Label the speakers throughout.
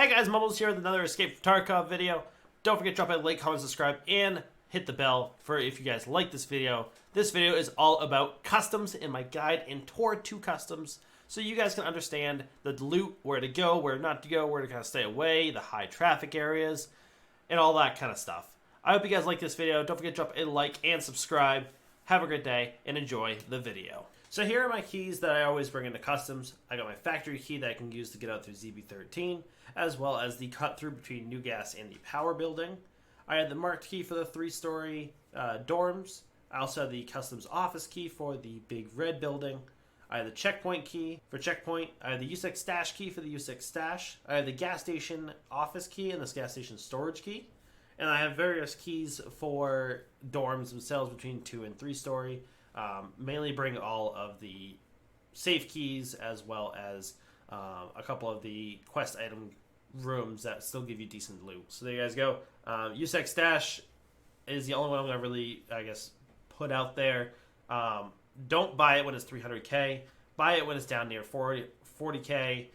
Speaker 1: Hey guys, Mumbles here with another Escape from Tarkov video. Don't forget to drop a like, comment, subscribe, and hit the bell for if you guys like this video. This video is all about customs and my guide and tour to customs, so you guys can understand the loot, where to go, where not to go, where to kind of stay away, the high traffic areas, and all that kind of stuff. I hope you guys like this video. Don't forget to drop a like and subscribe. Have a great day and enjoy the video. So here are my keys that I always bring into customs. I got my factory key that I can use to get out through ZB13, as well as the cut through between New Gas and the power building. I had the marked key for the 3-story dorms. I also have the customs office key for the big red building. I have the checkpoint key for checkpoint. I have the U6 stash key for the U6 stash. I have the gas station office key and this gas station storage key. And I have various keys for dorms themselves between 2 and 3-story. Mainly bring all of the safe keys as well as a couple of the quest item rooms that still give you decent loot. So there you guys go. U6 stash is the only one I'm going to really, I guess, put out there. Don't buy it when it's 300k. Buy it when it's down near 40k.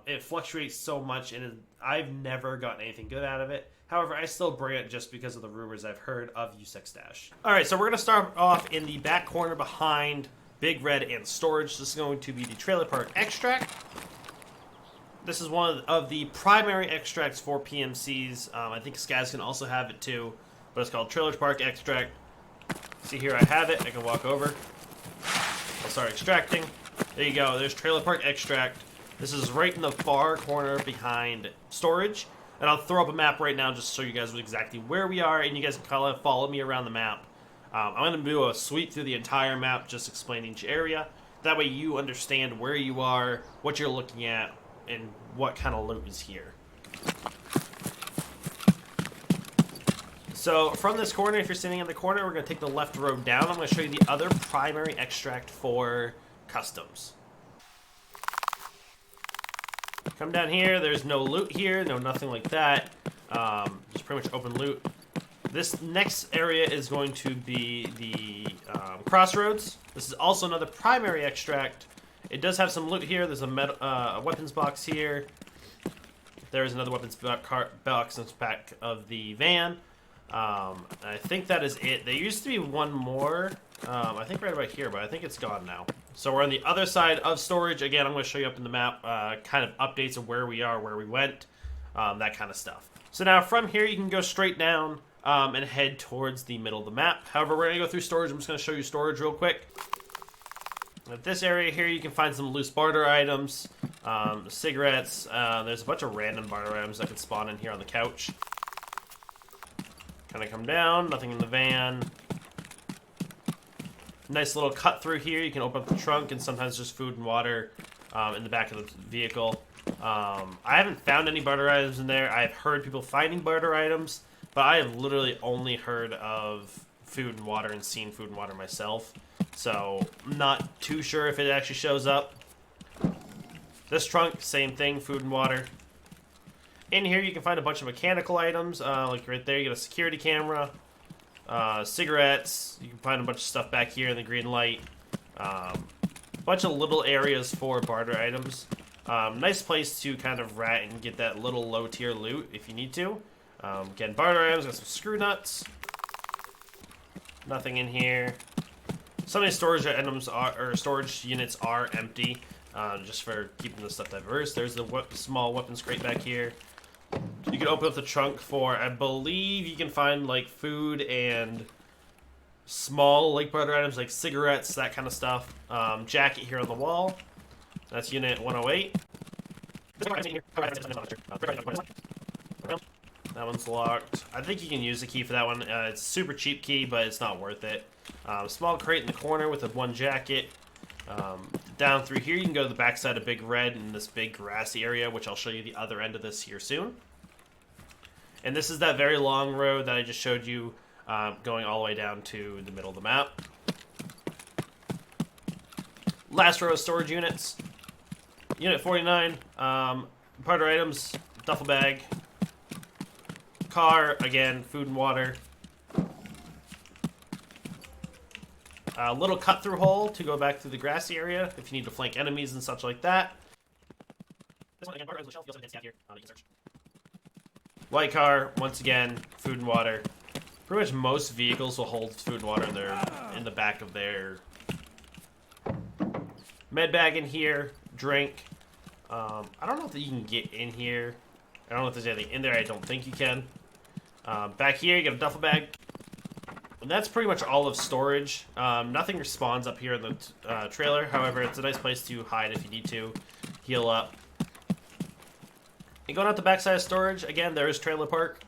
Speaker 1: It fluctuates so much, and I've never gotten anything good out of it. However, I still bring it just because of the rumors I've heard of U6 stash. Alright, so we're going to start off in the back corner behind Big Red and Storage. This is going to be the Trailer Park Extract. This is one of the primary extracts for PMCs. I think Skaz can also have it too, but it's called Trailer Park Extract. See here, I have it. I can walk over. I'll start extracting. There you go. There's Trailer Park Extract. This is right in the far corner behind Storage. And I'll throw up a map right now just to show you guys exactly where we are, and you guys can kind of follow me around the map. I'm going to do a sweep through the entire map, just explaining each area. That way you understand where you are, what you're looking at, and what kind of loot is here. So from this corner, if you're sitting in the corner, we're going to take the left road down. I'm going to show you the other primary extract for customs. Come down here, there's no loot here, no nothing like that. Just pretty much open loot. This next area is going to be the crossroads. This is also another primary extract. It does have some loot here. There's a weapons box here. There's another weapons box in the back of the van. I think that is it. There used to be one more, I think right about here, but I think it's gone now. So we're on the other side of Storage. Again, I'm going to show you up in the map, kind of updates of where we are, where we went, that kind of stuff. So now from here, you can go straight down and head towards the middle of the map. However, we're going to go through Storage. I'm just going to show you Storage real quick. At this area here, you can find some loose barter items, cigarettes. There's a bunch of random barter items that can spawn in here on the couch. Kind of come down, nothing in the van. Nice little cut through here. You can open up the trunk, and sometimes there's food and water in the back of the vehicle. I haven't found any barter items in there. I've heard people finding barter items, but I have literally only heard of food and water and seen food and water myself. So I'm not too sure if it actually shows up. This trunk, same thing, food and water. In here, you can find a bunch of mechanical items, like right there, you get a security camera, cigarettes. You can find a bunch of stuff back here in the green light. A bunch of little areas for barter items. Nice place to kind of rat and get that little low-tier loot if you need to. Again, barter items, got some screw nuts. Nothing in here. Some of these storage items or storage units are empty, just for keeping the stuff diverse. There's the small weapons crate back here. You can open up the trunk for, I believe you can find like food and small like barter items like cigarettes, that kind of stuff. Jacket here on the wall. That's unit 108. That one's locked. I think you can use the key for that one. It's a super cheap key, but it's not worth it. Small crate in the corner with one jacket. Down through here, you can go to the backside of Big Red in this big grassy area, which I'll show you the other end of this here soon. And this is that very long road that I just showed you, going all the way down to the middle of the map. Last row of storage units. Unit 49, barter items, duffel bag, car, again, food and water. A little cut-through hole to go back through the grassy area if you need to flank enemies and such like that. This one, again, again, barter items on the shelf. You also have an scav here that you can search. White car, once again, food and water. Pretty much most vehicles will hold food and water in the back of their med bag in here, drink. I don't know if you can get in here. I don't know if there's anything in there. I don't think you can. Back here, you got a duffel bag. And that's pretty much all of storage. Nothing spawns up here in the trailer. However, it's a nice place to hide if you need to. Heal up. And going out the backside of storage, again, there is trailer park.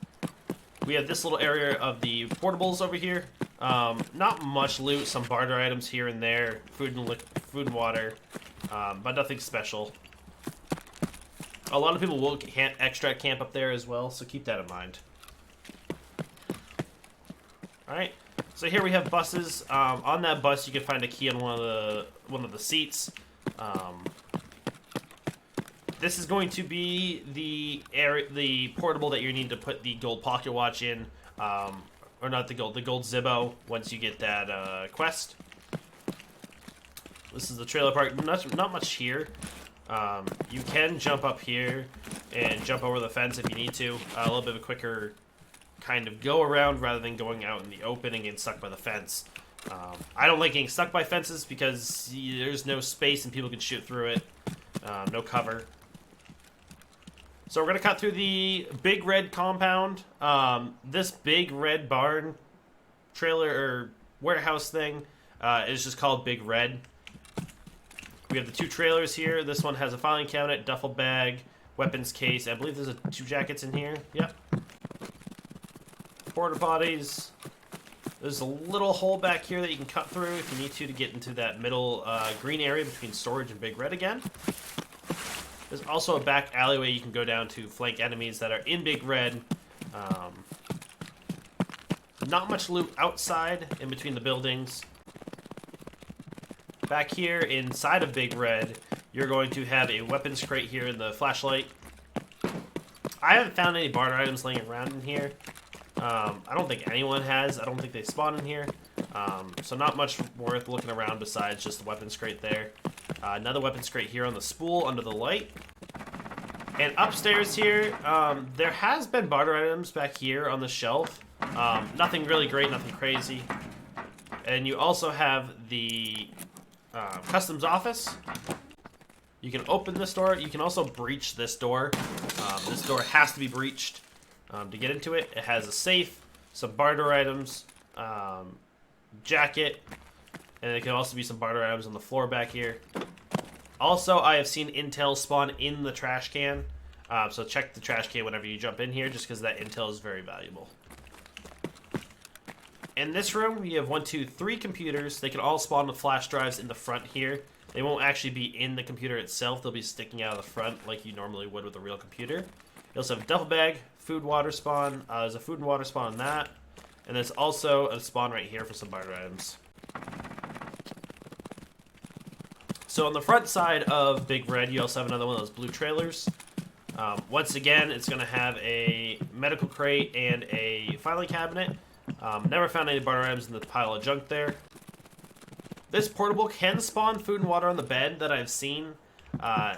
Speaker 1: We have this little area of the portables over here. Not much loot, some barter items here and there, food and water, but nothing special. A lot of people will extract camp up there as well, so keep that in mind. Alright, so here we have buses. On that bus, you can find a key on one of the seats. This is going to be the portable that you need to put the gold pocket watch in, or not the gold Zibbo once you get that quest. This is the trailer park. Not much here. You can jump up here and jump over the fence if you need to. A little bit of a quicker kind of go around rather than going out in the open and getting stuck by the fence. I don't like getting stuck by fences because there's no space and people can shoot through it. No cover. So we're going to cut through the Big Red compound. This Big Red barn trailer or warehouse thing is just called Big Red. We have the two trailers here. This one has a filing cabinet, duffel bag, weapons case. I believe there's two jackets in here. Yep. Porta potties. There's a little hole back here that you can cut through if you need to get into that middle green area between storage and Big Red again. There's also a back alleyway you can go down to flank enemies that are in Big Red. Not much loot outside in between the buildings. Back here inside of Big Red, you're going to have a weapons crate here in the flashlight. I haven't found any barter items laying around in here. I don't think anyone has. I don't think they spawn in here. So not much worth looking around besides just the weapons crate there. Another weapons crate here on the spool under the light. And upstairs here, there has been barter items back here on the shelf. Nothing really great, nothing crazy. And you also have the customs office. You can open this door. You can also breach this door. This door has to be breached to get into it. It has a safe, some barter items, jacket, and it can also be some barter items on the floor back here. Also, I have seen intel spawn in the trash can, so check the trash can whenever you jump in here, just because that intel is very valuable. In this room, you have 1, 2, 3 computers. They can all spawn with flash drives in the front here. They won't actually be in the computer itself. They'll be sticking out of the front like you normally would with a real computer. You also have a duffel bag, food, water spawn. There's a food and water spawn on that. And there's also a spawn right here for some barter items. So on the front side of Big Red, you also have another one of those blue trailers. Once again, it's going to have a medical crate and a filing cabinet. Never found any barter items in the pile of junk there. This portable can spawn food and water on the bed that I've seen.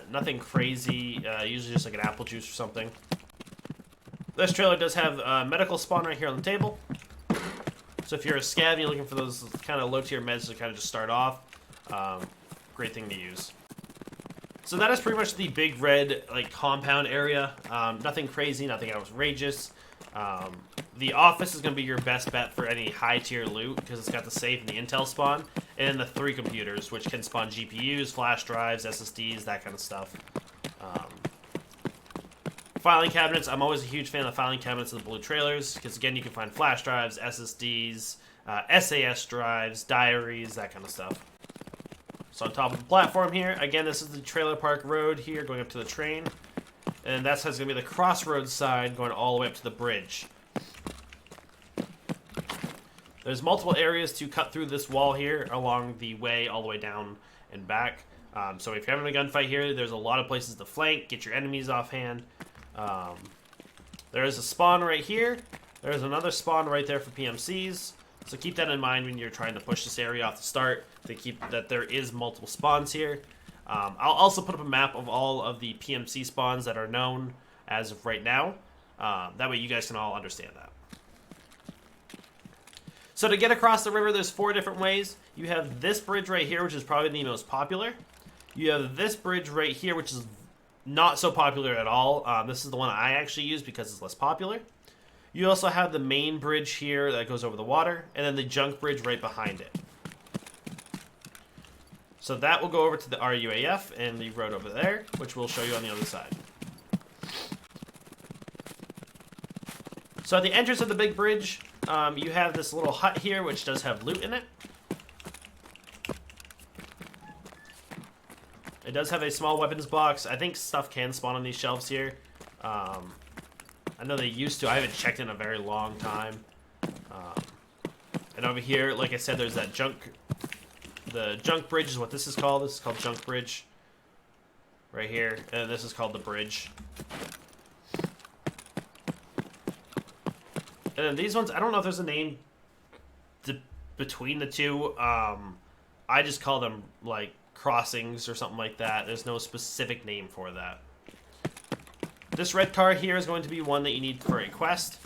Speaker 1: Nothing crazy, usually just like an apple juice or something. This trailer does have a medical spawn right here on the table. So if you're a scav and you're looking for those kind of low tier meds to kind of just start off, great thing to use. So that is pretty much the Big Red compound area. Nothing crazy, nothing outrageous. The office is going to be your best bet for any high tier loot because it's got the safe and the intel spawn, and the 3 computers which can spawn GPUs, flash drives, SSDs, that kind of stuff. Filing cabinets, I'm always a huge fan of the filing cabinets in the blue trailers because again you can find flash drives, SSDs, SAS drives, diaries, that kind of stuff. So on top of the platform here, again this is the trailer park road here going up to the train. And that's going to be the crossroads side going all the way up to the bridge. There's multiple areas to cut through this wall here along the way all the way down and back. So if you're having a gunfight here, there's a lot of places to flank, get your enemies offhand. There is a spawn right here. There's another spawn right there for PMCs. So keep that in mind when you're trying to push this area off the start to keep that there is multiple spawns here. I'll also put up a map of all of the PMC spawns that are known as of right now. That way you guys can all understand that. So to get across the river, there's 4 different ways. You have this bridge right here, which is probably the most popular. You have this bridge right here, which is not so popular at all. This is the one I actually use because it's less popular. You also have the main bridge here that goes over the water, and then the junk bridge right behind it. So that will go over to the RUAF and the road over there, which we'll show you on the other side. So at the entrance of the big bridge, you have this little hut here, which does have loot in it. It does have a small weapons box. I think stuff can spawn on these shelves here. I know they used to. I haven't checked in a very long time. And over here, like I said, there's that junk. The junk bridge is what this is called. This is called junk bridge. Right here. And this is called the bridge. And then these ones, I don't know if there's a name between the two. I just call them, like, crossings or something like that. There's no specific name for that. This red car here is going to be one that you need for a quest.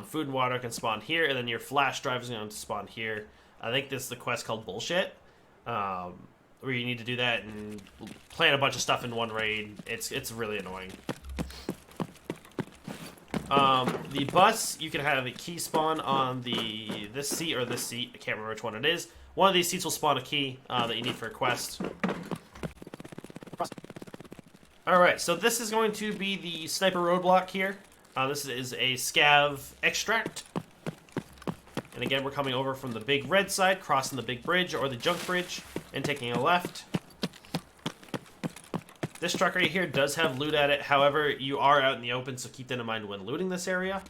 Speaker 1: Food and water can spawn here, and then your flash drive is going to spawn here. I think this is the quest called Bullshit, where you need to do that and plant a bunch of stuff in one raid. It's really annoying. The bus, you can have a key spawn on this seat or this seat. I can't remember which one it is. One of these seats will spawn a key that you need for a quest. Alright, so this is going to be the sniper roadblock here. This is a scav extract. And again, we're coming over from the big red side, crossing the big bridge or the junk bridge, and taking a left. This truck right here does have loot at it. However, you are out in the open, so keep that in mind when looting this area.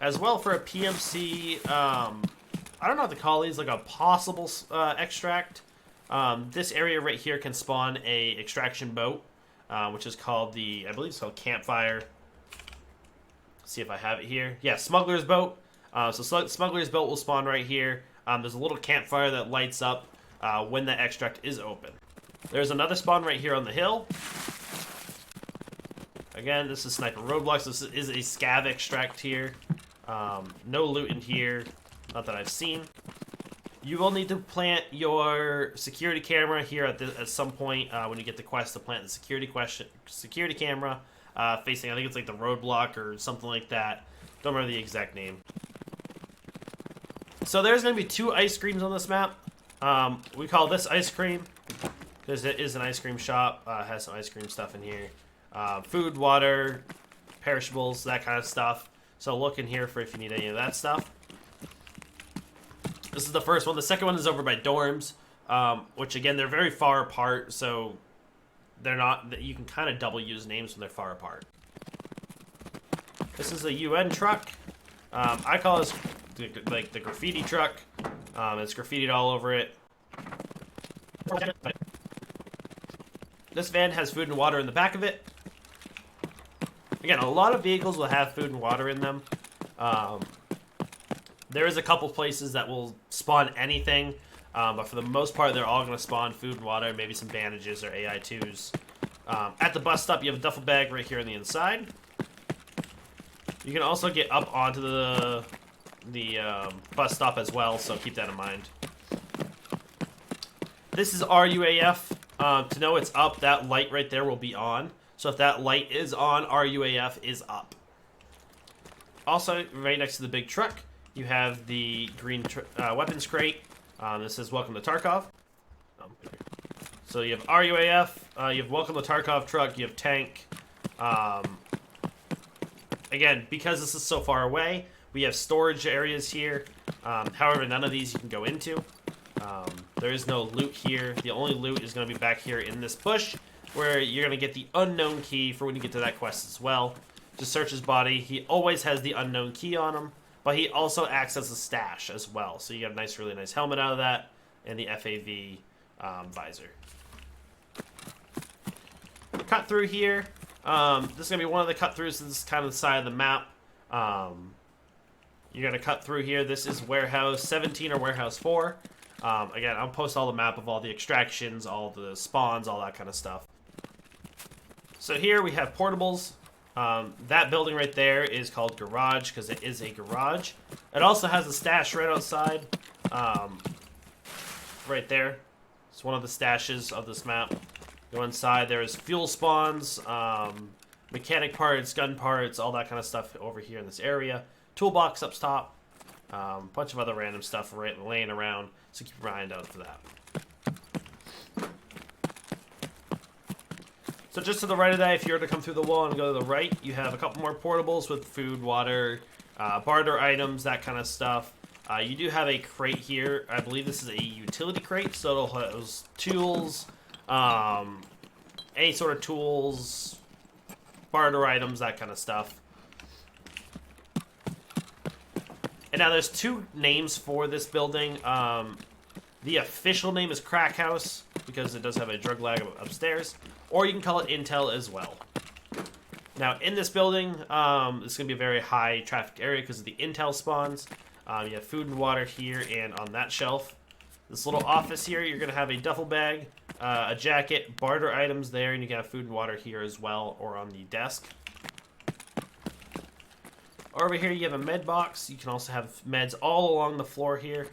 Speaker 1: As well, for a PMC, I don't know what to call these, like a possible extract. This area right here can spawn a extraction boat, which is called I believe it's called Campfire. See if I have it here. Yeah, Smuggler's Boat. So Smuggler's Boat will spawn right here. There's a little campfire that lights up when the extract is open. There's another spawn right here on the hill. Again, this is Sniper Roadblocks. This is a scav extract here. No loot in here. Not that I've seen. You will need to plant your security camera here at some point when you get the quest to plant the security camera facing, I think it's like the roadblock or something like that. Don't remember the exact name. So there's going to be 2 ice creams on this map. We call this ice cream because it is an ice cream shop. Has some ice cream stuff in here. Food, water, perishables, that kind of stuff. So look in here for if you need any of that stuff. This is the first one. The second one is over by dorms, which again, they're very far apart, so they're not. You can kind of double use names when they're far apart. This is a UN truck. I call this like the graffiti truck. It's graffitied all over it. This van has food and water in the back of it. Again, a lot of vehicles will have food and water in them. There is a couple places that will spawn anything, but for the most part, they're all going to spawn food and water, maybe some bandages or AI2s. At the bus stop, you have a duffel bag right here on the inside. You can also get up onto the bus stop as well, so keep that in mind. This is RUAF. To know it's up, that light right there will be on. So if that light is on, RUAF is up. Also, right next to the big truck, you have the green weapons crate. This says Welcome to Tarkov. So you have RUAF, you have Welcome to Tarkov truck, you have tank. Again, because this is so far away, we have storage areas here. However, none of these you can go into. There is no loot here. The only loot is going to be back here in this bush, where you're going to get the unknown key for when you get to that quest as well. Just search his body. He always has the unknown key on him, but he also acts as a stash as well. So you get a nice, really nice helmet out of that, and the FAV visor. Cut through here. This is going to be one of the cut throughs. This is kind of the side of the map. You're going to cut through here. This is warehouse 17 or warehouse 4. Again, I'll post all the map of all the extractions, all the spawns, all that kind of stuff. So here we have portables. That building right there is called Garage because it is a garage. It also has a stash right outside, right there. It's one of the stashes of this map. Go inside, there's fuel spawns, mechanic parts, gun parts, all that kind of stuff over here in this area. Toolbox up top, bunch of other random stuff laying around, so keep your eye out for that. So just to the right of that, if you were to come through the wall and go to the right, you have a couple more portables with food, water, barter items, that kind of stuff. You do have a crate here. I believe this is a utility crate, so it'll have tools, any sort of tools, barter items, that kind of stuff. And now there's two names for this building. The official name is Crack House, because it does have a drug lab upstairs. Or you can call it Intel as well. Now, in this building, it's going to be a very high traffic area because of the Intel spawns. You have food and water here and on that shelf. This little office here, you're going to have a duffel bag, a jacket, barter items there, and you can have food and water here as well, or on the desk. Over here, you have a med box. You can also have meds all along the floor here.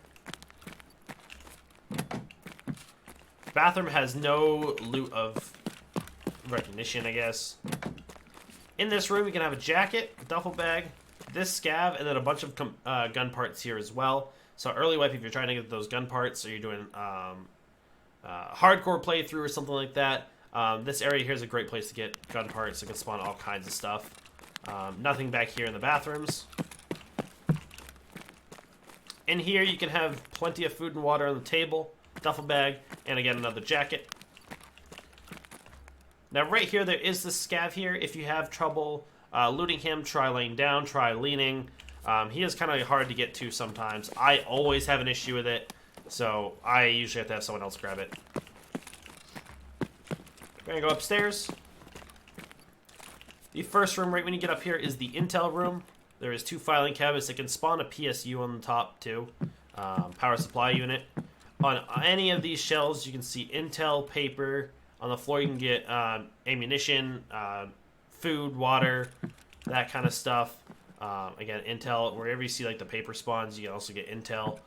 Speaker 1: Bathroom has no loot of recognition, I guess. In this room, you can have a jacket, a duffel bag, this scav, and then a bunch of gun parts here as well. So early wipe if you're trying to get those gun parts, or you're doing hardcore playthrough or something like that. This area here is a great place to get gun parts. It can spawn all kinds of stuff. Nothing back here in the bathrooms. In here, you can have plenty of food and water on the table, duffel bag, and again, another jacket. Now, right here, there is this scav here. If you have trouble looting him, try laying down, try leaning. He is kind of hard to get to sometimes. I always have an issue with it, so I usually have to have someone else grab it. We're going to go upstairs. The first room right when you get up here is the Intel room. There is two filing cabinets that can spawn a PSU on the top, too. Power supply unit. On any of these shelves, you can see Intel, paper. On the floor, you can get ammunition, food, water, that kind of stuff. Again, Intel, wherever you see like the paper spawns, you can also get Intel.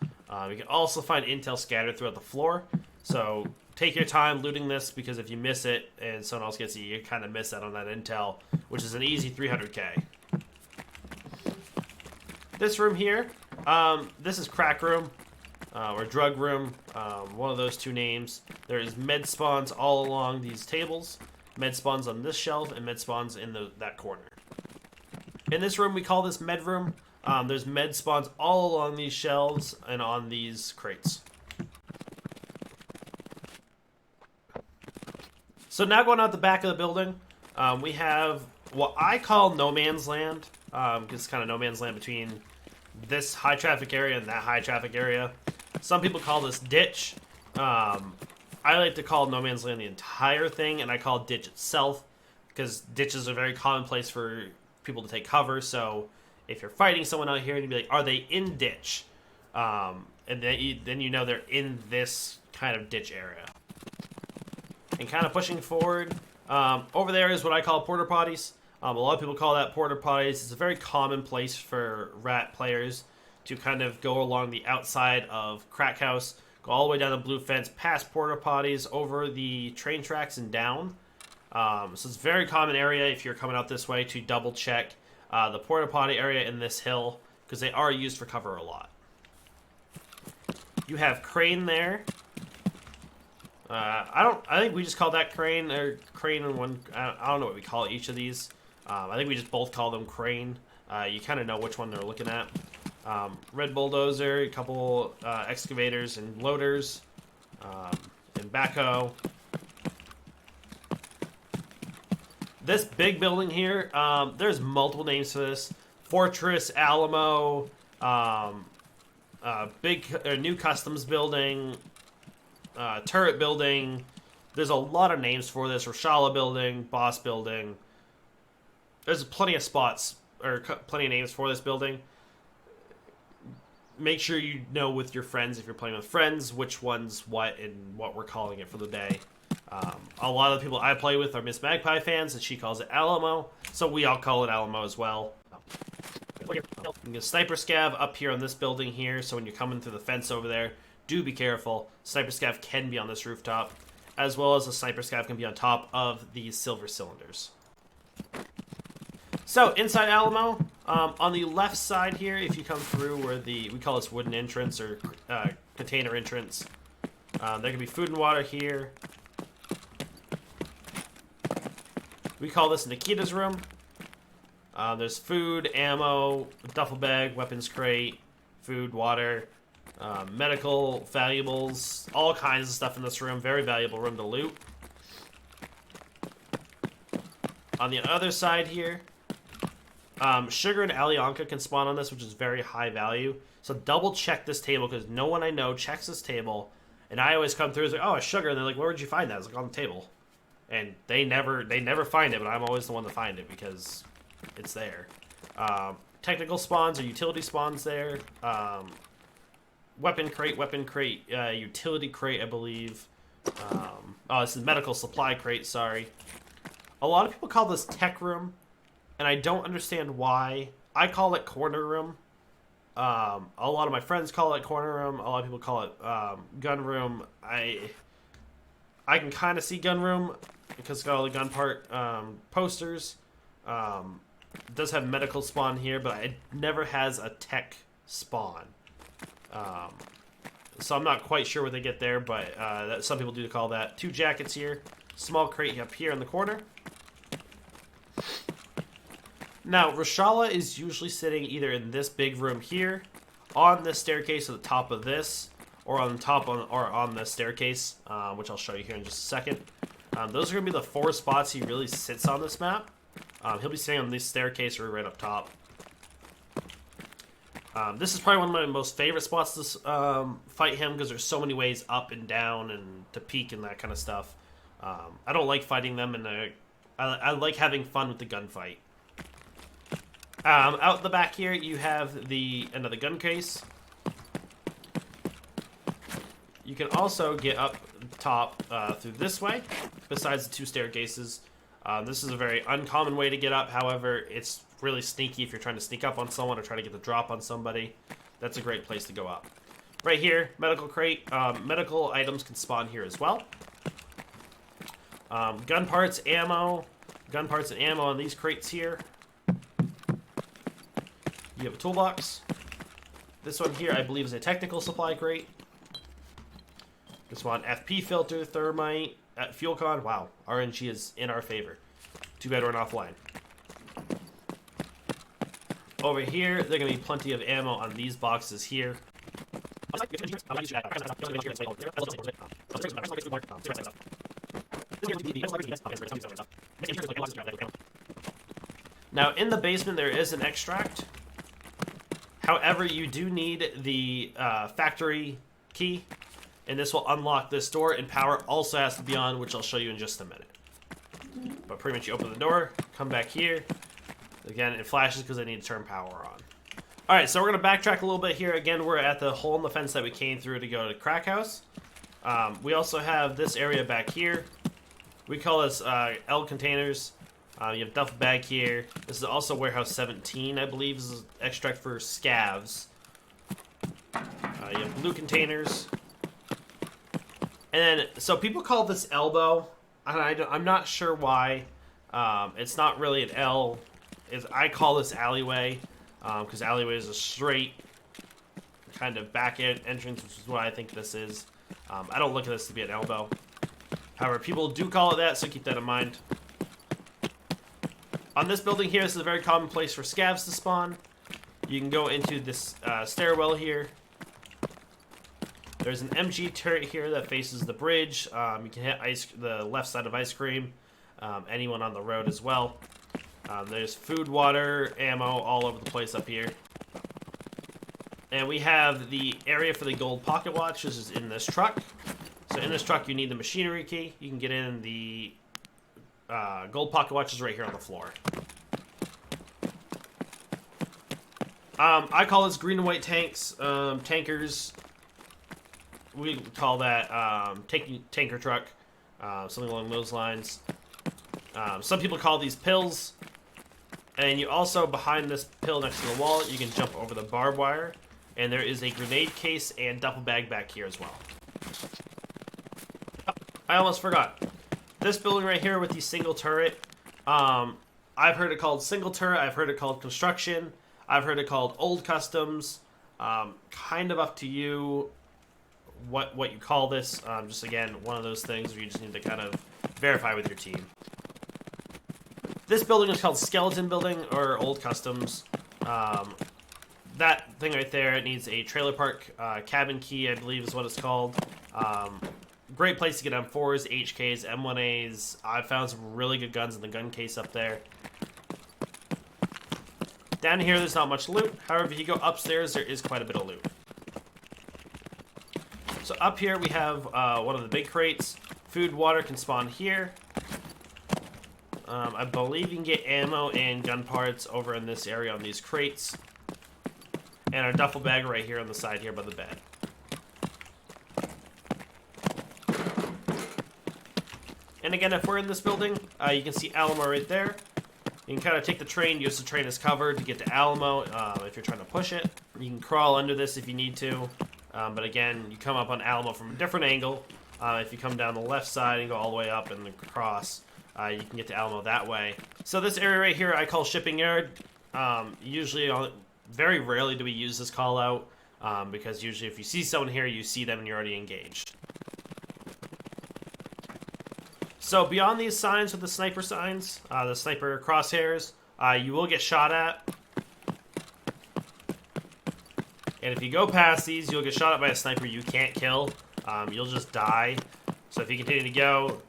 Speaker 1: You can also find Intel scattered throughout the floor. So take your time looting this, because if you miss it and someone else gets it, you kind of miss out on that Intel, which is an easy 300k. This room here, this is crack room. Or drug room, one of those two names. There's med spawns all along these tables, med spawns on this shelf, and med spawns in that corner. In this room, we call this med room. There's med spawns all along these shelves and on these crates. So now going out the back of the building, we have what I call no man's land. It's kind of no man's land between this high traffic area and that high traffic area. Some people call this ditch. I like to call no man's land the entire thing, and I call it ditch itself, because ditches are very common place for people to take cover. So if you're fighting someone out here and you'd be like, are they in ditch? And then you know they're in this kind of ditch area. And kind of pushing forward, over there is what I call porta potties. A lot of people call that porta potties. It's a very common place for rat players to kind of go along the outside of Crack House, go all the way down the blue fence, past porta potties, over the train tracks and down. So it's a very common area if you're coming out this way to double check the porta potty area in this hill, because they are used for cover a lot. You have crane there. I think we just call that crane, or crane in one. I don't know what we call each of these. I think we just both call them crane. You kind of know which one they're looking at. Red bulldozer, a couple excavators and loaders, and backhoe. This big building here, there's multiple names for this. Fortress, Alamo, new customs building, turret building. There's a lot of names for this. Rashala building, boss building. There's plenty of spots, or plenty of names for this building. make sure you know with your friends, if you're playing with friends, which one's what and what we're calling it for the day. A lot of the people I play with are Miss Magpie fans, and she calls it Alamo, so we all call it Alamo as well. You can get Sniper Scav up here on this building here, so when you're coming through the fence over there, do be careful. Sniper Scav can be on this rooftop, as well as a Sniper Scav can be on top of these silver cylinders. So, inside Alamo, on the left side here, if you come through where we call this wooden entrance, or container entrance, there can be food and water here. We call this Nikita's room. There's food, ammo, duffel bag, weapons crate, food, water, medical, valuables, all kinds of stuff in this room. Very valuable room to loot. On the other side here, Sugar and Alyanka can spawn on this, which is very high value. So double check this table, because no one I know checks this table. And I always come through and like, oh, a Sugar, and they're like, where did you find that? It's like on the table. And they never find it, but I'm always the one to find it because it's there. Technical spawns or utility spawns there. Weapon crate, utility crate, I believe. Oh, this is medical supply crate, sorry. A lot of people call this tech room, and I don't understand why. I call it corner room. A lot of my friends call it corner room. A lot of people call it gun room. I can kind of see gun room because it's got all the gun part posters. It does have medical spawn here, but it never has a tech spawn. So I'm not quite sure what they get there, but some people do call that. 2 jackets here. Small crate up here in the corner. Now, Rashala is usually sitting either in this big room here, on this staircase at the top of this, or on the staircase, which I'll show you here in just a second. Those are going to be the 4 spots he really sits on this map. He'll be sitting on this staircase or right up top. This is probably one of my most favorite spots to fight him, because there's so many ways up and down and to peek and that kind of stuff. I don't like fighting them, and I like having fun with the gunfight. Out the back here, you have another gun case. You can also get up top through this way, besides the 2 staircases. This is a very uncommon way to get up. However, it's really sneaky if you're trying to sneak up on someone or try to get the drop on somebody. That's a great place to go up. Right here, medical crate. Medical items can spawn here as well. Gun parts, ammo. Gun parts and ammo on these crates here. You have a toolbox. This one here, I believe, is a technical supply crate. This one, FP filter, thermite, fuel con. Wow, RNG is in our favor. Too bad we're not offline. Over here, there are going to be plenty of ammo on these boxes here. Now, in the basement, there is an extract. However, you do need the factory key, and this will unlock this door, and power also has to be on, which I'll show you in just a minute. But pretty much you open the door, come back here. Again, it flashes because I need to turn power on. Alright, so we're going to backtrack a little bit here. Again, we're at the hole in the fence that we came through to go to Crack House. We also have this area back here. We call this L containers. You have duffel bag here. This is also warehouse 17, I believe, this is extract for scavs. You have blue containers. And then, so people call this elbow, and I'm not sure why. It's not really an L. I call this alleyway, because alleyway is a straight kind of back end entrance, which is what I think this is. I don't look at this to be an elbow. However, people do call it that, so keep that in mind. On this building here, this is a very common place for scavs to spawn. You can go into this stairwell here. There's an MG turret here that faces the bridge. You can hit the left side of ice cream. Anyone on the road as well. There's food, water, ammo all over the place up here. And we have the area for the gold pocket watch. This is in this truck. So in this truck, you need the machinery key. You can get in the gold pocket watch is right here on the floor. I call this green and white tanks. Tankers, we call that tanker truck. Something along those lines. Some people call these pills. And you also, behind this pill next to the wall, you can jump over the barbed wire. And there is a grenade case and duffel bag back here as well. I almost forgot. This building right here with the single turret, I've heard it called single turret, I've heard it called construction, I've heard it called old customs. Kind of up to you what you call this. Just again, one of those things where you just need to kind of verify with your team. This building is called skeleton building or old customs. That thing right there, it needs a trailer park cabin key, I believe is what it's called. Great place to get M4s, HKs, M1As. I've found some really good guns in the gun case up there. Down here, there's not much loot. However, if you go upstairs, there is quite a bit of loot. So up here, we have one of the big crates. Food, water can spawn here. I believe you can get ammo and gun parts over in this area on these crates. And our duffel bag right here on the side here by the bed. And again, if we're in this building, you can see Alamo right there. You can kind of take the train, use the train as cover to get to Alamo if you're trying to push it. You can crawl under this if you need to. But again, you come up on Alamo from a different angle. If you come down the left side and go all the way up and across, you can get to Alamo that way. So this area right here I call shipping yard. Very rarely do we use this call out because usually if you see someone here, you see them and you're already engaged. So beyond these signs with the sniper signs, the sniper crosshairs, you will get shot at. And if you go past these, you'll get shot at by a sniper you can't kill. You'll just die. So if you continue to go,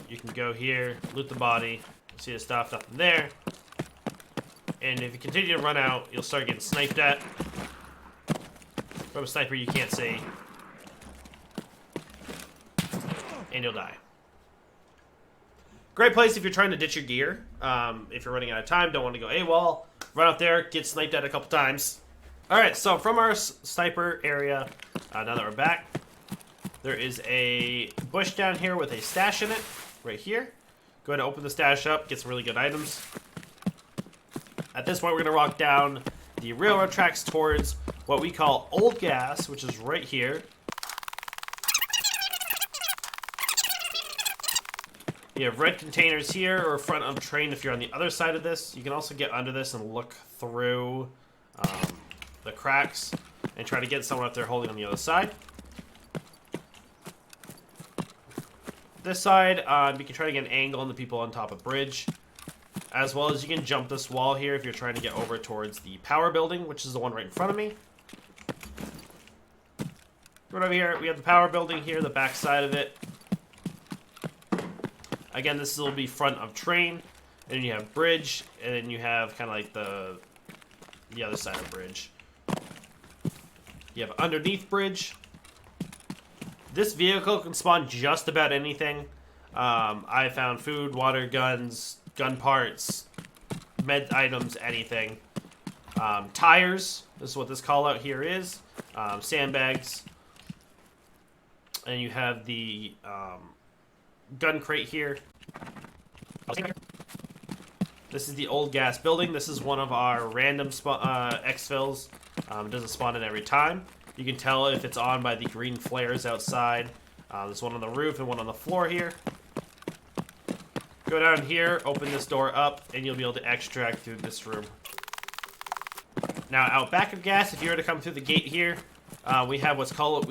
Speaker 1: you can go here, loot the body, see the stuff, nothing there. And if you continue to run out, you'll start getting sniped at from a sniper you can't see. And you'll die. Great place if you're trying to ditch your gear. If you're running out of time, don't want to go AWOL, run out there, get sniped at a couple times. Alright, so from our sniper area, now that we're back, there is a bush down here with a stash in it, right here. Go ahead and open the stash up, get some really good items. At this point, we're going to walk down the railroad tracks towards what we call Old Gas, which is right here. You have red containers here, or front of the train if you're on the other side of this. You can also get under this and look through the cracks and try to get someone up there holding on the other side. This side, you can try to get an angle on the people on top of bridge. As well as you can jump this wall here if you're trying to get over towards the power building, which is the one right in front of me. Right over here, we have the power building here, the back side of it. Again, this will be front of train, and then you have bridge, and then you have kind of like the other side of bridge. You have underneath bridge. This vehicle can spawn just about anything. I found food, water, guns, gun parts, med items, anything. Tires, this is what this call out here is. Sandbags. And you have the gun crate here. This is the Old Gas building. This is one of our random exfils. It doesn't spawn in every time. You can tell if it's on by the green flares outside. There's one on the roof and one on the floor here. Go down here, open this door up, and you'll be able to extract through this room. Now, out back of gas, if you were to come through the gate here, we have we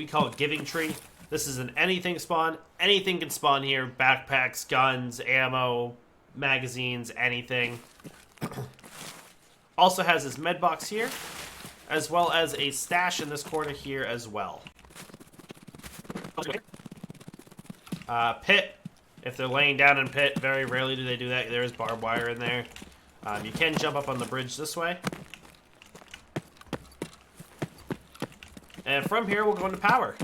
Speaker 1: call it Giving Tree. This is an anything spawn. Anything can spawn here. Backpacks, guns, ammo, magazines, anything. Also has this med box here, as well as a stash in this corner here as well. Pit. If they're laying down in pit, very rarely do they do that. There is barbed wire in there. You can jump up on the bridge this way. And from here, we'll go into power.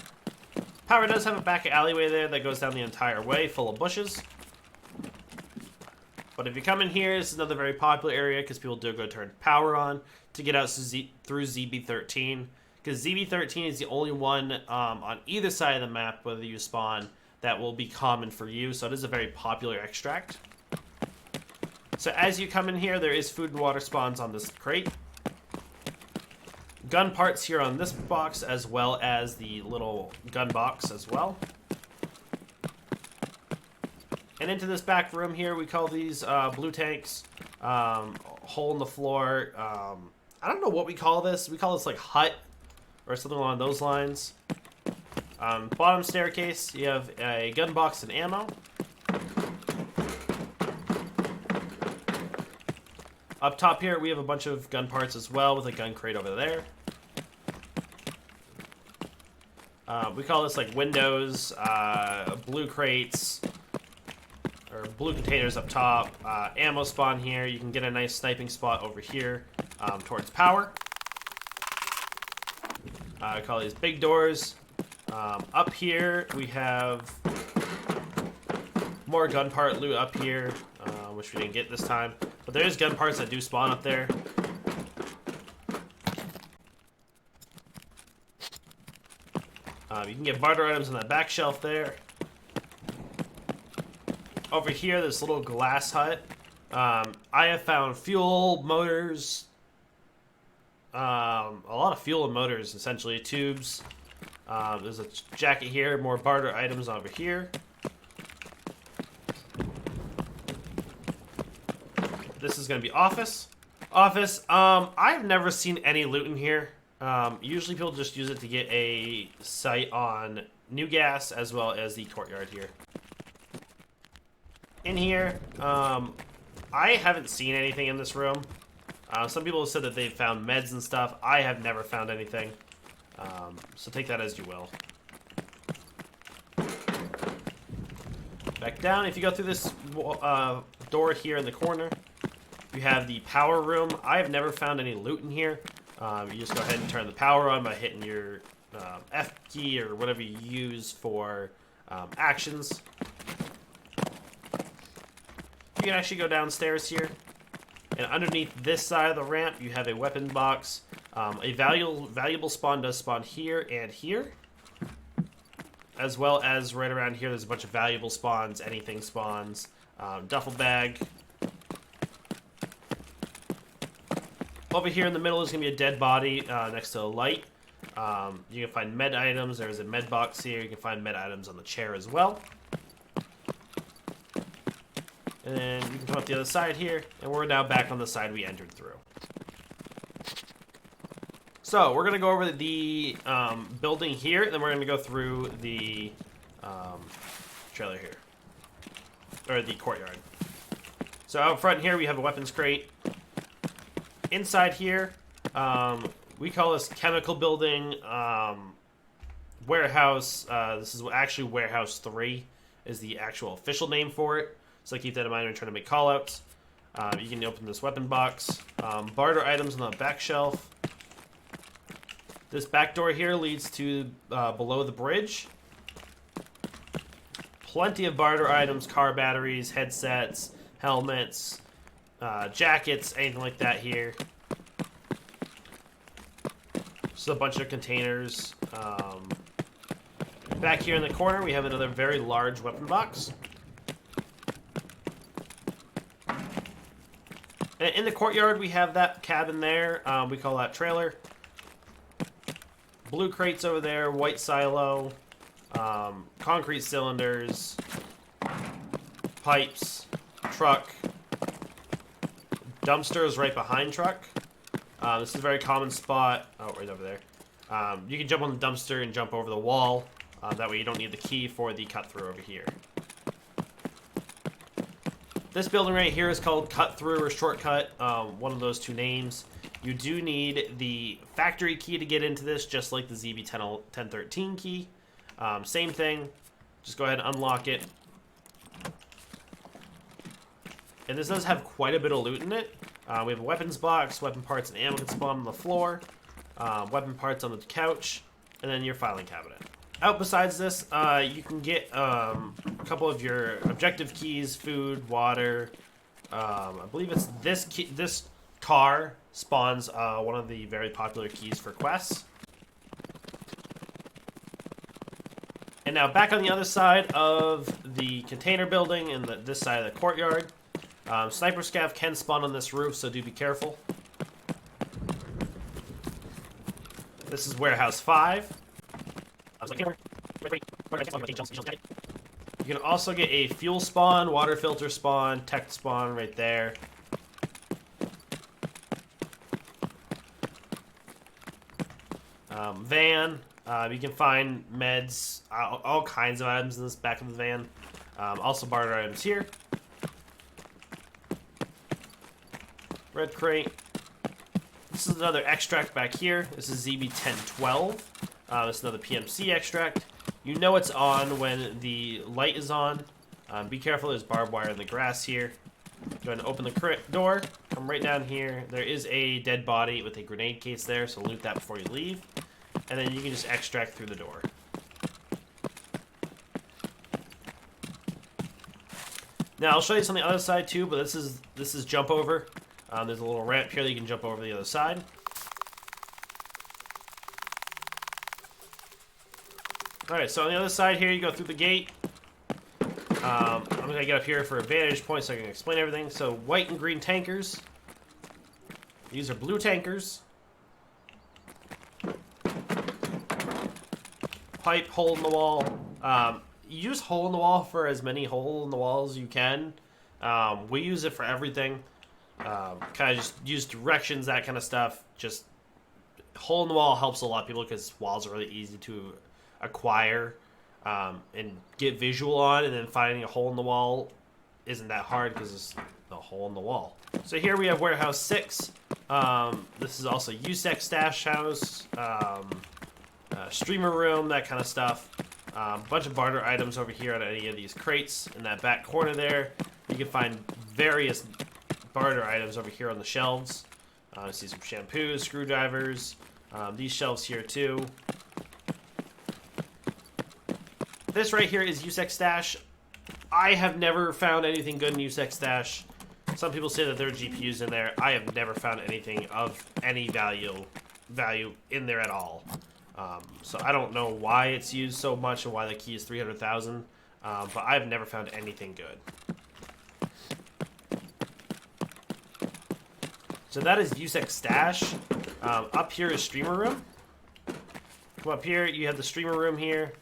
Speaker 1: Power does have a back alleyway there that goes down the entire way, full of bushes. But if you come in here, this is another very popular area because people do go turn power on to get out through ZB13. Because ZB13 is the only one on either side of the map, whether you spawn, that will be common for you. So it is a very popular extract. So as you come in here, there is food and water spawns on this crate. Gun parts here on this box, as well as the little gun box as well. And into this back room here, we call these blue tanks. Hole in the floor. I don't know what we call this. We call this like hut or something along those lines. Bottom staircase, you have a gun box and ammo. Up top here, we have a bunch of gun parts as well with a gun crate over there. We call this like windows, blue crates, or blue containers up top. Ammo spawn here. You can get a nice sniping spot over here towards power. I call these big doors. Up here, we have more gun part loot up here, which we didn't get this time. But there is gun parts that do spawn up there. You can get barter items on that back shelf there. Over here, this little glass hut. I have found fuel, motors, a lot of fuel and motors, essentially, tubes. There's a jacket here, more barter items over here. This is going to be office. Office, I've never seen any loot in here. Usually people just use it to get a sight on new gas as well as the courtyard here. In here, I haven't seen anything in this room. Some people have said that they've found meds and stuff. I have never found anything. So take that as you will. Back down, if you go through this door here in the corner, you have the power room. I have never found any loot in here. You just go ahead and turn the power on by hitting your F key or whatever you use for actions. You can actually go downstairs here. And underneath this side of the ramp, you have a weapon box. A valuable spawn does spawn here and here. As well as right around here, there's a bunch of valuable spawns. Anything spawns. Duffel bag. Over here in the middle is going to be a dead body next to a light. You can find med items. There's a med box here. You can find med items on the chair as well. And then you can come up the other side here, and we're now back on the side we entered through. So, we're going to go over the building here, and then we're going to go through the trailer here. Or the courtyard. So, out front here, we have a weapons crate. Inside here, we call this chemical building warehouse. This is actually warehouse 3 is the actual official name for it. So keep that in mind when you're trying to make callouts. You can open this weapon box. Barter items on the back shelf. This back door here leads to below the bridge. Plenty of barter items, car batteries, headsets, helmets, jackets, anything like that here. Just a bunch of containers. Back here in the corner, we have another very large weapon box. And in the courtyard, we have that cabin there. We call that trailer. Blue crates over there, white silo, concrete cylinders, pipes, truck. Dumpster is right behind truck. This is a very common spot. Oh, right over there. You can jump on the dumpster and jump over the wall. That way you don't need the key for the cut-through over here. This building right here is called cut-through or shortcut, one of those two names. You do need the factory key to get into this, just like the ZB1013 key. Same thing. Just go ahead and unlock it. And this does have quite a bit of loot in it. We have a weapons box, weapon parts and ammo can spawn on the floor, weapon parts on the couch, and then your filing cabinet. Out besides this, you can get a couple of your objective keys, food, water, I believe it's this key, this car spawns one of the very popular keys for quests. And now back on the other side of the container building and this side of the courtyard, sniper scav can spawn on this roof, so do be careful. This is warehouse 5. You can also get a fuel spawn, water filter spawn, tech spawn right there. Van, you can find meds, all kinds of items in this back of the van. Also barter items here. Red crate. This is another extract back here. This is ZB1012. This is another PMC extract. You know it's on when the light is on. Be careful, there's barbed wire in the grass here. Go ahead and open the door. Come right down here. There is a dead body with a grenade case there, so loot that before you leave. And then you can just extract through the door. Now I'll show you something on the other side too, but this is jump over. There's a little ramp here that you can jump over to the other side. Alright, so on the other side here, you go through the gate. I'm going to get up here for a vantage point so I can explain everything. So, white and green tankers. These are blue tankers. Pipe, hole in the wall. Use hole in the wall for as many hole in the walls as you can. We use it for everything. Kind of just use directions, that kind of stuff. Just hole in the wall helps a lot of people because walls are really easy to acquire and get visual on, and then finding a hole in the wall isn't that hard because it's a hole in the wall. So here we have warehouse 6. This is also USEC stash house, streamer room, that kind of stuff. Bunch of barter items over here on any of these crates in that back corner there. You can find various barter items over here on the shelves. I see some shampoos, screwdrivers, these shelves here too. This right here is USEC stash. I have never found anything good in USEC stash. Some people say that there are GPUs in there. I have never found anything of any value in there at all. So I don't know why it's used so much and why the key is 300,000. But I've never found anything good. So that is USEC stash. Up here is streamer room. Come up here, you have the streamer room here.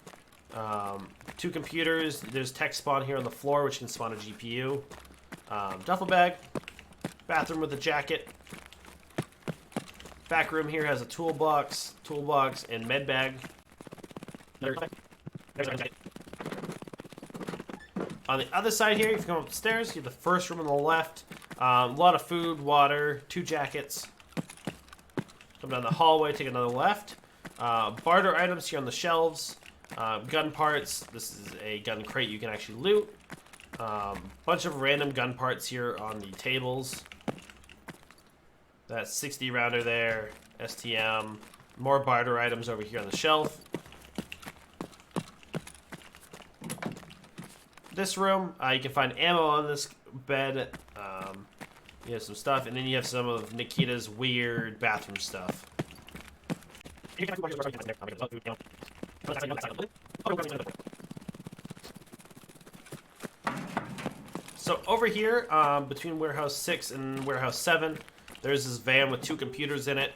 Speaker 1: 2 computers. There's tech spawn here on the floor, which can spawn a GPU. Duffel bag. Bathroom with a jacket. Back room here has a toolbox, and med bag. On the other side here, if you come upstairs, you have the first room on the left. A lot of food, water, 2 jackets. Come down the hallway, take another left. Barter items here on the shelves. Gun parts. This is a gun crate you can actually loot. Bunch of random gun parts here on the tables. That 60 rounder there. STM. More barter items over here on the shelf. This room, you can find ammo on this bed. You have some stuff, and then you have some of Nikita's weird bathroom stuff. So over here, between warehouse 6 and warehouse 7, there's this van with 2 computers in it.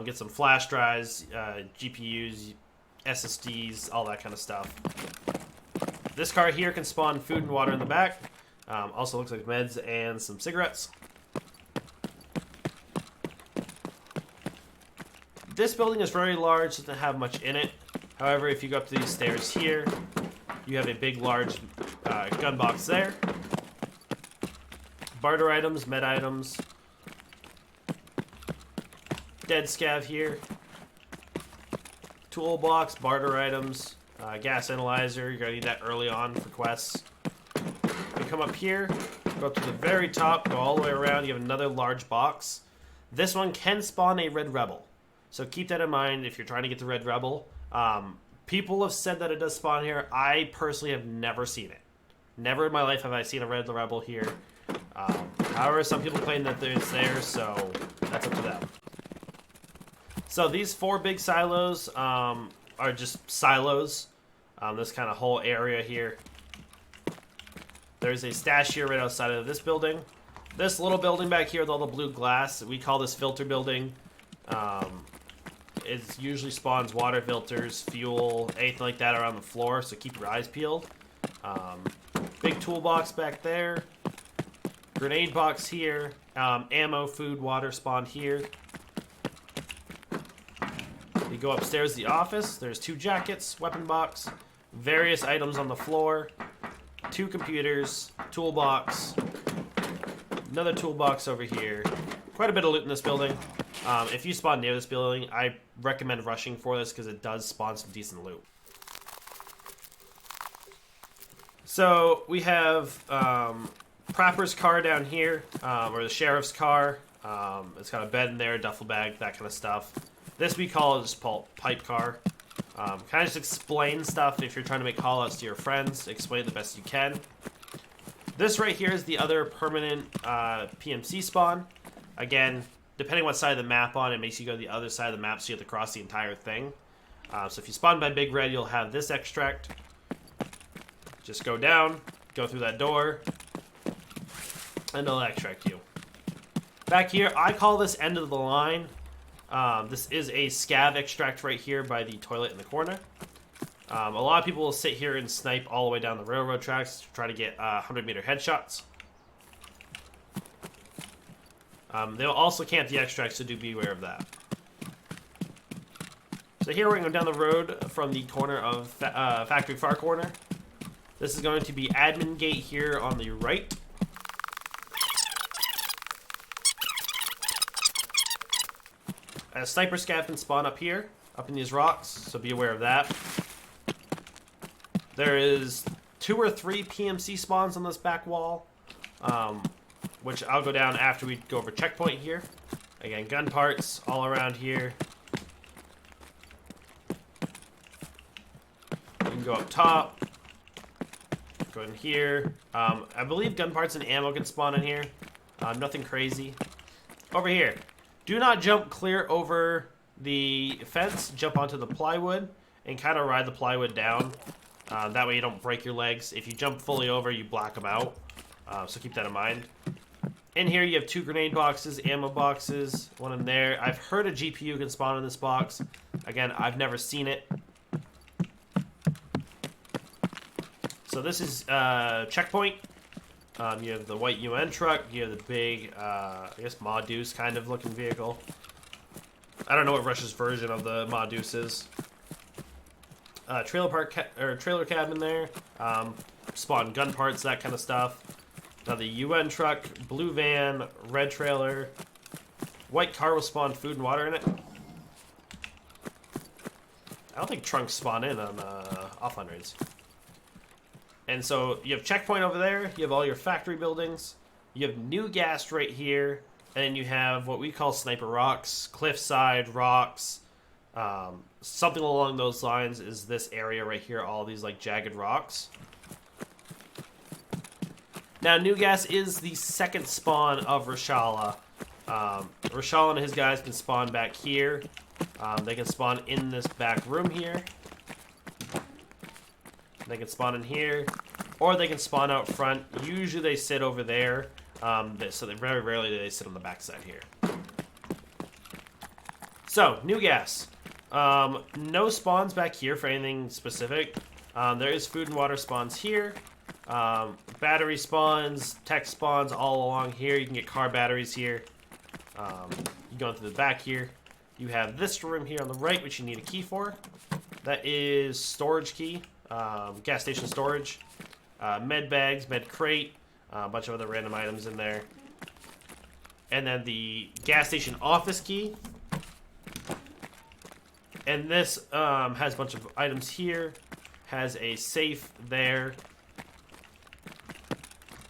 Speaker 1: Get some flash drives, GPUs, SSDs, all that kind of stuff. This car here can spawn food and water in the back. Also looks like meds and some cigarettes. This building is very large, doesn't have much in it. However, if you go up to these stairs here, you have a big, large gun box there. Barter items, med items. Dead scav here. Toolbox, barter items. Gas analyzer, you're going to need that early on for quests. You come up here, go up to the very top, go all the way around, you have another large box. This one can spawn a red rebel. So keep that in mind if you're trying to get the red rebel. People have said that it does spawn here. I personally have never seen it. Never in my life have I seen a red rebel here. However, some people claim that it's there, so that's up to them. So these 4 big silos are just silos. This kind of whole area here. There's a stash here right outside of this building. This little building back here with all the blue glass, we call this filter building. It usually spawns water filters, fuel, anything like that around the floor, so keep your eyes peeled. Big toolbox back there. Grenade box here. Ammo, food, water spawned here. You go upstairs to the office. There's 2 jackets, weapon box, various items on the floor, 2 computers, toolbox, another toolbox over here. Quite a bit of loot in this building. If you spawn near this building, I recommend rushing for this because it does spawn some decent loot. So we have Prapper's car down here, or the sheriff's car. It's got a bed in there, duffel bag, that kind of stuff. This we call just pipe car. Kind of just explain stuff if you're trying to make callouts to your friends. Explain it the best you can. This right here is the other permanent PMC spawn. Again, depending what side of the map on, it makes you go to the other side of the map, so you have to cross the entire thing. So if you spawn by Big Red, you'll have this extract. Just go down, go through that door, and it'll extract you. Back here, I call this end of the line. This is a scav extract right here by the toilet in the corner. A lot of people will sit here and snipe all the way down the railroad tracks to try to get 100-meter headshots. They'll also camp the extract, so do be aware of that. So here we're going down the road from the corner of Factory Far Corner. This is going to be admin gate here on the right. A sniper scav can spawn up here, up in these rocks, so be aware of that. There is 2 or 3 PMC spawns on this back wall, which I'll go down after we go over checkpoint here. Again, gun parts all around here. You can go up top, go in here. I believe gun parts and ammo can spawn in here. Nothing crazy. Over here. Do not jump clear over the fence. Jump onto the plywood and kind of ride the plywood down. That way you don't break your legs. If you jump fully over, you black them out. So keep that in mind. In here you have 2 grenade boxes, ammo boxes, one in there. I've heard a GPU can spawn in this box. Again, I've never seen it. So this is checkpoint. You have the white UN truck. You have the big, I guess, Modus kind of looking vehicle. I don't know what Russia's version of the Modus is. Trailer cabin there. Spawn gun parts, that kind of stuff. Now the UN truck, blue van, red trailer. White car will spawn food and water in it. I don't think trunks spawn in on off-hundreds. And so you have checkpoint over there. You have all your factory buildings. You have new gas right here. And you have what we call sniper rocks, cliffside rocks. Something along those lines is this area right here. All these like jagged rocks. Now, New Gas is the second spawn of Rashala. Rashala and his guys can spawn back here. They can spawn in this back room here. They can spawn in here, or they can spawn out front. Usually they sit over there, so very rarely do they sit on the back side here. So, New Gas. No spawns back here for anything specific. There is food and water spawns here. Battery spawns, tech spawns all along here. You can get car batteries here. You go into the back here. You have this room here on the right, which you need a key for. That is storage key. Gas station storage, med bags, med crate, a bunch of other random items in there. And then the gas station office key. And this has a bunch of items here. Has a safe there.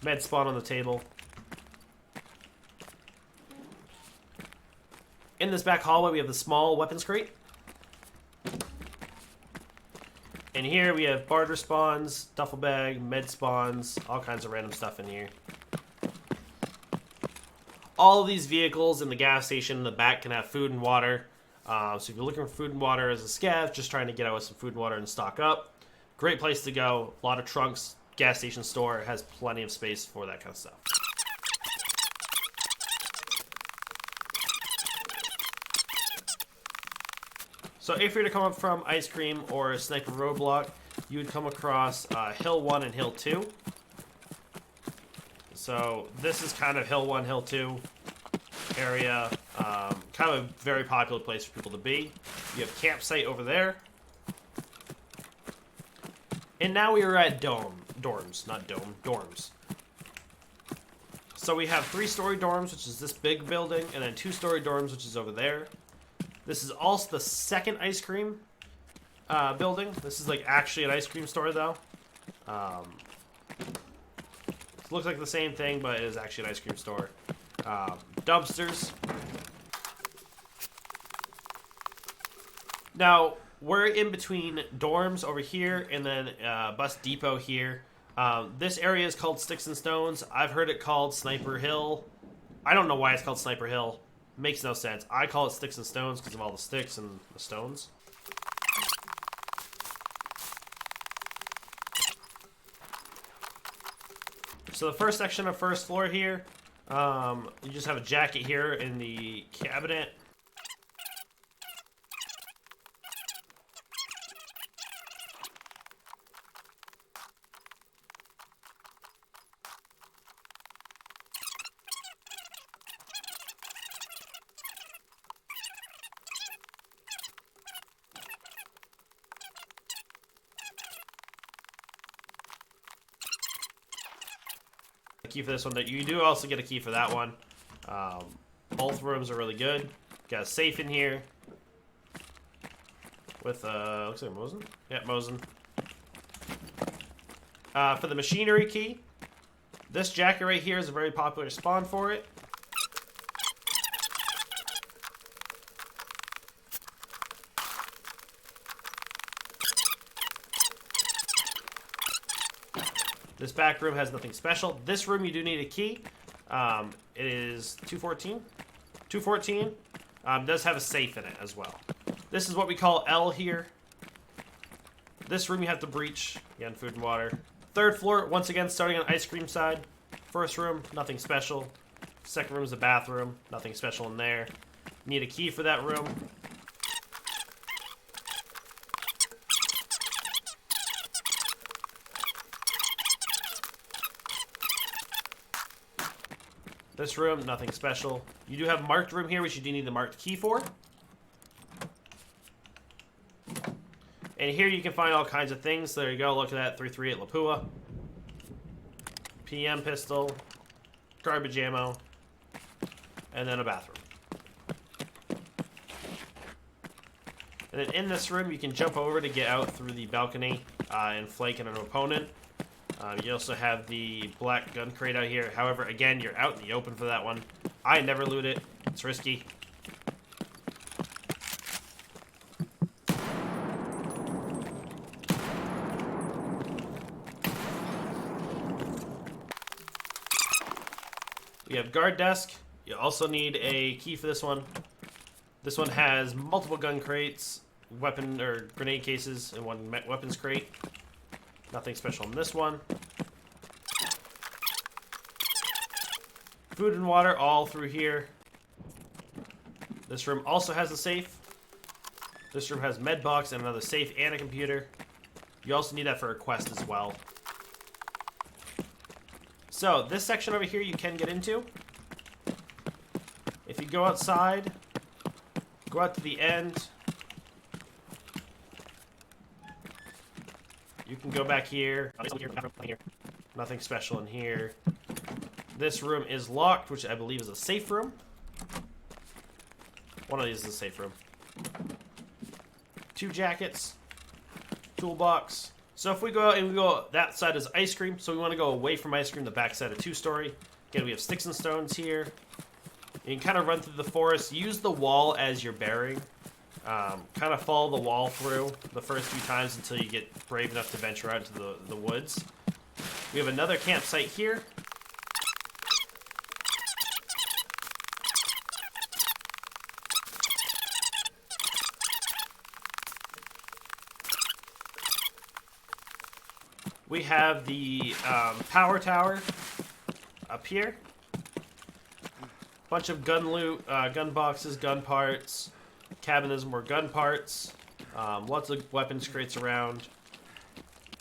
Speaker 1: Med spawn on the table. In this back hallway, we have the small weapons crate. And here we have barter spawns, duffel bag, med spawns, all kinds of random stuff in here. All of these vehicles in the gas station in the back can have food and water. So if you're looking for food and water as a scav, just trying to get out with some food and water and stock up, great place to go. A lot of trunks. Gas station store has plenty of space for that kind of stuff. So if you're to come up from Ice Cream or Sniper Roadblock, you would come across Hill 1 and Hill 2. So this is kind of Hill 1, Hill 2 area. Kind of a very popular place for people to be. You have campsite over there. And now we are at dorms. So we have 3-story dorms, which is this big building, and then 2-story dorms, which is over there. This is also the second ice cream building. This is like actually an ice cream store, though. It looks like the same thing, but it is actually an ice cream store. Dumpsters. Now, we're in between dorms over here and then bus depot here. This area is called Sticks and Stones. I've heard it called Sniper Hill. I don't know why it's called Sniper Hill. Makes no sense. I call it Sticks and Stones because of all the sticks and the stones. So the first section of first floor here, you just have a jacket here in the cabinet. Key for this one. That you do also get a key for that one. Both rooms are really good. Got a safe in here with looks like Mosin. Yeah, Mosin. For the machinery key, this jacket right here is a very popular spawn for it. This back room has nothing special. This room you do need a key. It is 214. 214 does have a safe in it as well. This is what we call L here. This room you have to breach. Again, food and water. Third floor, once again, starting on ice cream side. First room, nothing special. Second room is a bathroom. Nothing special in there. Need a key for that room. This room, nothing special. You do have a marked room here, which you do need the marked key for. And here you can find all kinds of things. There you go, look at that, 338 Lapua. PM pistol, garbage ammo, and then a bathroom. And then in this room, you can jump over to get out through the balcony and flank an opponent. You also have the black gun crate out here. However, again, you're out in the open for that one. I never loot it. It's risky. We have guard desk. You also need a key for this one. This one has multiple gun crates, weapon or grenade cases, and one weapons crate. Nothing special in this one. Food and water all through here. This room also has a safe. This room has med box and another safe and a computer. You also need that for a quest as well. So this section over here you can get into. If you go outside, go out to the end. You can go back here. Nothing special in here. This room is locked, which I believe is a safe room. One of these is a safe room. 2 jackets. Toolbox. So if we go out and we go, that side is ice cream. So we want to go away from ice cream, the back side of 2-story. Again, we have sticks and stones here. You can kind of run through the forest. Use the wall as your bearing. Kind of follow the wall through the first few times until you get brave enough to venture out into the woods. We have another campsite here. we have the power tower up here. Bunch of gun loot, gun boxes, gun parts. Cabin has more gun parts. Lots of weapons crates around.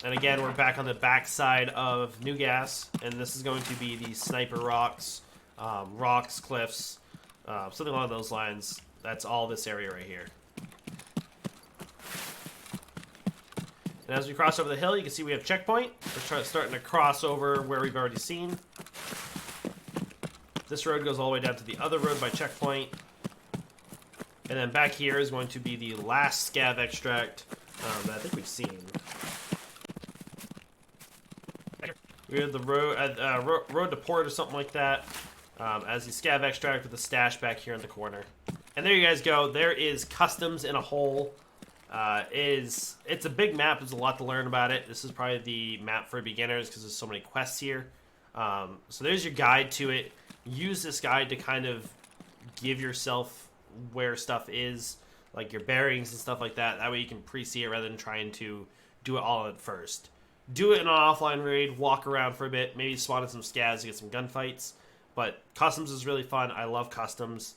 Speaker 1: And again, we're back on the back side of New Gas, and this is going to be the sniper rocks, rocks, cliffs, something along those lines. That's all this area right here. And as we cross over the hill, you can see we have checkpoint. We're starting to cross over where we've already seen. This road goes all the way down to the other road by checkpoint. And then back here is going to be the last scav extract that I think we've seen. We have the road to port or something like that as the scav extract with the stash back here in the corner. And there you guys go. There is customs in a hole. It's a big map. There's a lot to learn about it. This is probably the map for beginners because there's so many quests here. So there's your guide to it. Use this guide to kind of give yourself where stuff is, like your bearings and stuff like that. That way you can pre-see it rather than trying to do it all at first. Do it in an offline raid, walk around for a bit, maybe spawn in some scavs to get some gunfights. But customs is really fun. I love customs.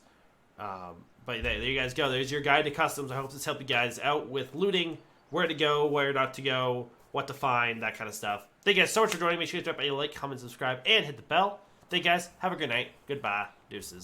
Speaker 1: But there you guys go. There's your guide to customs. I hope this helped you guys out with looting, where to go, where not to go, what to find, that kind of stuff. Thank you guys so much for joining me. Make sure you drop a like, comment, subscribe, and hit the bell. Thank you guys. Have a good night. Goodbye. Deuces.